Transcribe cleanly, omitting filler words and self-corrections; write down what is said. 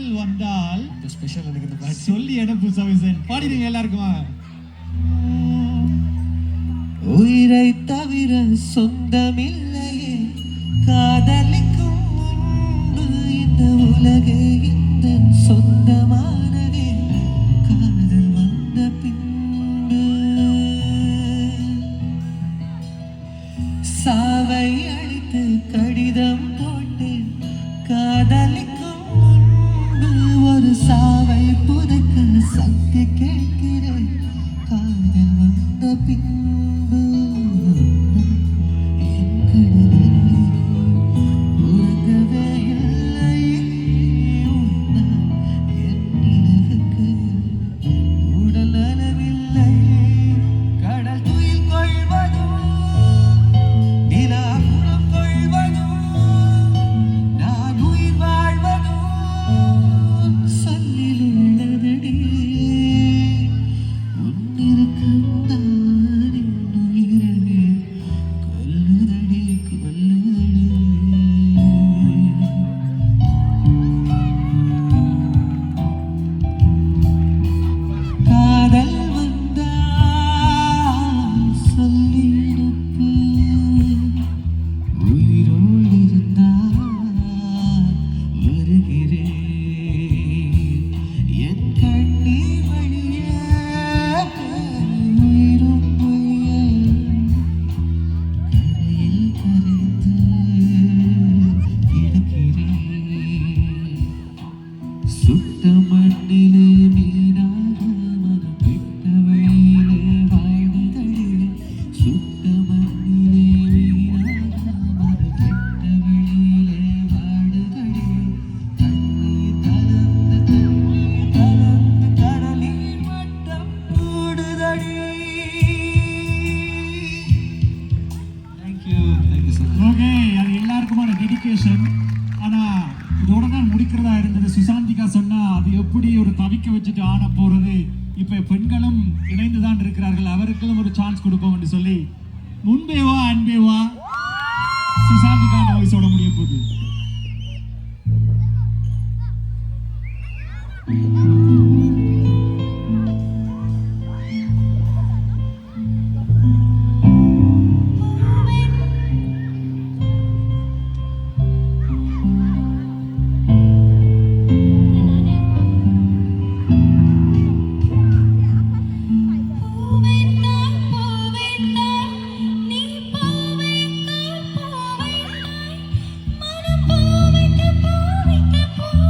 காதல் வந்தால் ஸ்பெஷல் எனக்கு இந்த பாட்டு சொல்லி அனுப்பு சவிசன். பாடிடுங்க எல்லாருக்குமா. உயிரை தவிர சொந்தமில்லையே காதலிக்கும் முன்பு இந்த உலகே இந்த சொந்தமானதே காதல் வந்த பின்பு சாவை அழைத்து கடிதம் போட்டேன் காதலிக்கும் முன்பு ஒரு சாவை புதைக்க சக்தி கேட்கிறேன் காதல் வந்த பின்பு ஆனால் இதோட தான் முடிக்கிறதா இருந்தது. சுசாந்திகா சொன்னால் அது எப்படி ஒரு தவிக்க வச்சுட்டு ஆன போகிறது. இப்போ பெண்களும் இணைந்து தான் இருக்கிறார்கள், அவருக்கும் ஒரு சான்ஸ் கொடுப்போம் என்று சொல்லி முன்பேவா அன்பேவா சுசாந்திகா வாய்ஸோட முடிய போகுது.